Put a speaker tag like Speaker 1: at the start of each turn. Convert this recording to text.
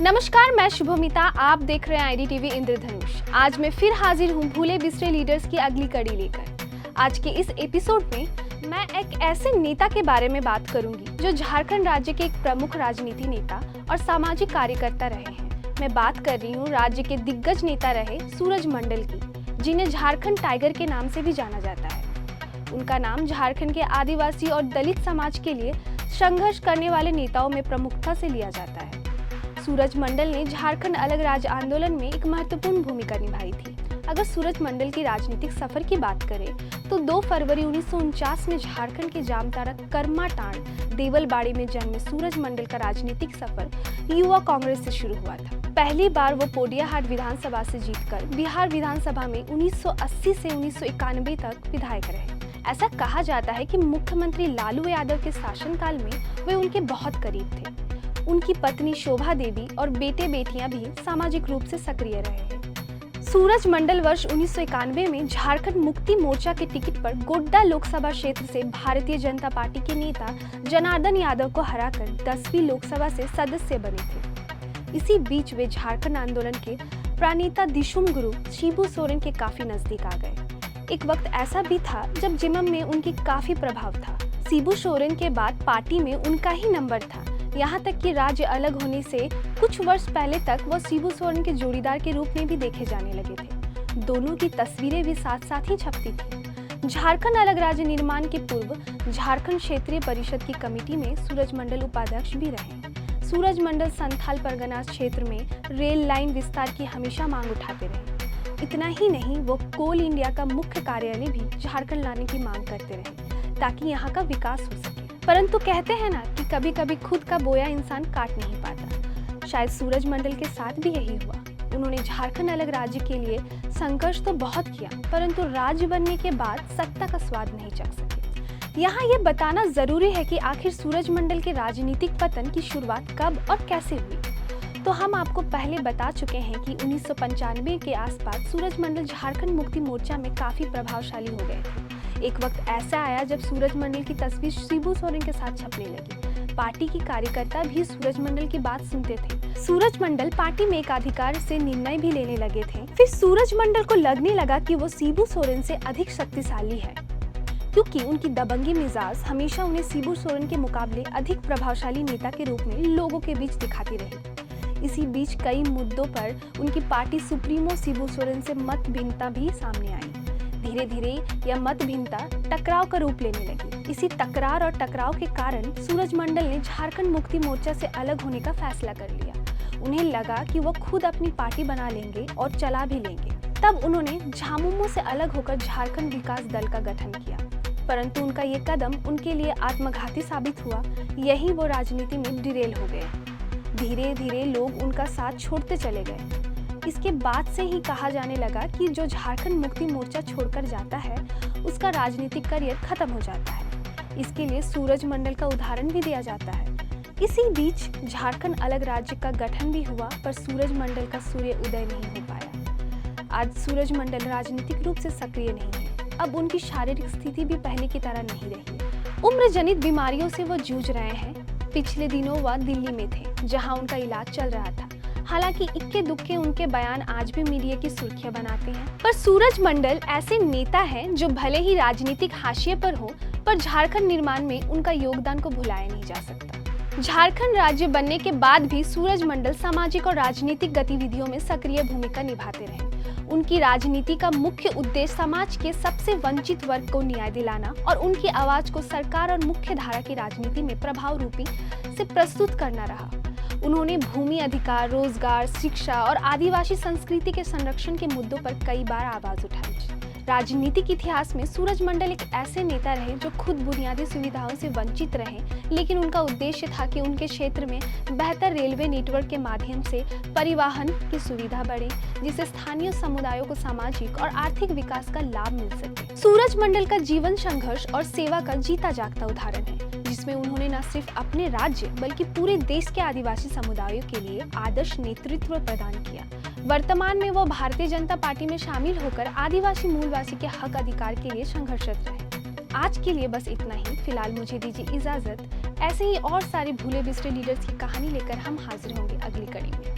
Speaker 1: नमस्कार, मैं शुभमिता। आप देख रहे हैं आईडीटीवी इंद्रधनुष। आज मैं फिर हाजिर हूँ भूले बिसरे लीडर्स की अगली कड़ी लेकर। आज के इस एपिसोड में मैं एक ऐसे नेता के बारे में बात करूंगी जो झारखंड राज्य के एक प्रमुख राजनीति नेता और सामाजिक कार्यकर्ता रहे हैं। मैं बात कर रही हूँ राज्य के दिग्गज नेता रहे सूरज मंडल की, जिन्हें झारखंड टाइगर के नाम से भी जाना जाता है। उनका नाम झारखंड के आदिवासी और दलित समाज के लिए संघर्ष करने वाले नेताओं में प्रमुखता से लिया जाता है। सूरज मंडल ने झारखंड अलग राज्य आंदोलन में एक महत्वपूर्ण भूमिका निभाई थी। अगर सूरज मंडल की राजनीतिक सफर की बात करें तो 2 फरवरी 1949 में झारखंड के जामताड़ा करमाटांड़ देवलबाड़ी में जन्मे सूरज मंडल का राजनीतिक सफर युवा कांग्रेस से शुरू हुआ था। पहली बार वो पोडियाहाट विधानसभा से जीतकर बिहार विधानसभा में 1980 से 1991 तक विधायक रहे। ऐसा कहा जाता है कि मुख्यमंत्री लालू यादव के शासनकाल में वे उनके बहुत करीब थे। उनकी पत्नी शोभा देवी और बेटे बेटियां भी सामाजिक रूप से सक्रिय रहे हैं। सूरज मंडल वर्ष 1991 में झारखंड मुक्ति मोर्चा के टिकट पर गोड्डा लोकसभा क्षेत्र से भारतीय जनता पार्टी के नेता जनार्दन यादव को हराकर 10वीं लोकसभा से सदस्य बने थे। इसी बीच वे झारखंड आंदोलन के प्रणेता दिशुम गुरु शिबू सोरेन के काफी नजदीक आ गए। एक वक्त ऐसा भी था जब जिमम में उनकी काफी प्रभाव था। शिबू सोरेन के बाद पार्टी में उनका ही नंबर था। यहाँ तक कि राज्य अलग होने से कुछ वर्ष पहले तक वो शिबू सोरेन के जोड़ीदार के रूप में भी देखे जाने लगे थे। दोनों की तस्वीरें भी साथ साथ ही छपती थी। झारखंड अलग राज्य निर्माण के पूर्व झारखंड क्षेत्रीय परिषद की कमेटी में सूरज मंडल उपाध्यक्ष भी रहे। सूरज मंडल संथाल परगना क्षेत्र में रेल लाइन विस्तार की हमेशा मांग उठाते रहे। इतना ही नहीं, वो कोल इंडिया का मुख्य कार्यालय भी झारखंड लाने की मांग करते रहे ताकि यहाँ का विकास हो सके। परंतु कहते हैं ना कि कभी कभी खुद का बोया इंसान काट नहीं पाता। शायद सूरज मंडल के साथ भी यही हुआ। उन्होंने झारखंड अलग राज्य के लिए संघर्ष तो बहुत किया, परंतु राज्य बनने के बाद सत्ता का स्वाद नहीं चख सके। यहाँ ये बताना जरूरी है कि आखिर सूरज मंडल के राजनीतिक पतन की शुरुआत कब और कैसे हुई। तो हम आपको पहले बता चुके हैं कि 1995 के आसपास सूरज मंडल झारखंड मुक्ति मोर्चा में काफी प्रभावशाली हो गए थे। एक वक्त ऐसा आया जब सूरज मंडल की तस्वीर शिबू सोरेन के साथ छपने लगी। पार्टी की कार्यकर्ता भी सूरज मंडल की बात सुनते थे। सूरज मंडल पार्टी में एक अधिकार से निर्णय भी लेने लगे थे। फिर सूरज मंडल को लगने लगा कि वो शिबू सोरेन से अधिक शक्तिशाली है, क्योंकि उनकी दबंगी मिजाज हमेशा उन्हें शिबू सोरेन के मुकाबले अधिक प्रभावशाली नेता के रूप में लोगों के बीच दिखाती रही। इसी बीच कई मुद्दों पर उनकी पार्टी सुप्रीमो शिबू सोरेन से मत भिन्नता भी सामने आई। धीरे धीरे यह मत भिन्नता टकराव का रूप लेने लगी। इसी तकरार और टकराव के कारण सूरज मंडल ने झारखंड मुक्ति मोर्चा से अलग होने का फैसला कर लिया। उन्हें लगा कि वो खुद अपनी पार्टी बना लेंगे और चला भी लेंगे। तब उन्होंने झामुमो से अलग होकर झारखंड विकास दल का गठन किया, परंतु उनका ये कदम उनके लिए आत्मघाती साबित हुआ। यही वो राजनीति में डिरेल हो गए। धीरे धीरे लोग उनका साथ छोड़ते चले गए। इसके बाद से ही कहा जाने लगा कि जो झारखंड मुक्ति मोर्चा छोड़कर जाता है उसका राजनीतिक करियर खत्म हो जाता है। इसके लिए सूरज मंडल का उदाहरण भी दिया जाता है। इसी बीच झारखंड अलग राज्य का गठन भी हुआ, पर सूरज मंडल का सूर्य उदय नहीं हो पाया। आज सूरज मंडल राजनीतिक रूप से सक्रिय नहीं है। अब उनकी शारीरिक स्थिति भी पहले की तरह नहीं रही। उम्र जनित बीमारियों से वो जूझ रहे हैं। पिछले दिनों वह दिल्ली में थे, जहाँ उनका इलाज चल रहा था। हालांकि इक्के दुक्के उनके बयान आज भी मीडिया की सुर्खियां बनाते हैं। पर सूरज मंडल ऐसे नेता हैं जो भले ही राजनीतिक हाशिए पर हो, पर झारखंड निर्माण में उनका योगदान को भुलाया नहीं जा सकता। झारखंड राज्य बनने के बाद भी सूरज मंडल सामाजिक और राजनीतिक गतिविधियों में सक्रिय भूमिका निभाते रहे। उनकी राजनीति का मुख्य उद्देश्य समाज के सबसे वंचित वर्ग को न्याय दिलाना और उनकी आवाज को सरकार और मुख्य धारा की राजनीति में प्रभाव रूपी से प्रस्तुत करना रहा। उन्होंने भूमि अधिकार, रोजगार, शिक्षा और आदिवासी संस्कृति के संरक्षण के मुद्दों पर कई बार आवाज उठाई। राजनीतिक इतिहास में सूरज मंडल एक ऐसे नेता रहे जो खुद बुनियादी सुविधाओं से वंचित रहे, लेकिन उनका उद्देश्य था कि उनके क्षेत्र में बेहतर रेलवे नेटवर्क के माध्यम से परिवहन की सुविधा बढ़े, जिससे स्थानीय समुदायों को सामाजिक और आर्थिक विकास का लाभ मिल सके। सूरज मंडल का जीवन संघर्ष और सेवा का जीता जागता उदाहरण है, जिसमें उन्होंने न सिर्फ अपने राज्य बल्कि पूरे देश के आदिवासी समुदायों के लिए आदर्श नेतृत्व प्रदान किया। वर्तमान में वो भारतीय जनता पार्टी में शामिल होकर आदिवासी मूलवासी के हक अधिकार के लिए संघर्षरत रहे। आज के लिए बस इतना ही। फिलहाल मुझे दीजिए इजाजत। ऐसे ही और सारे भूले बिसरे लीडर्स की कहानी लेकर हम हाजिर होंगे अगली कड़ी में।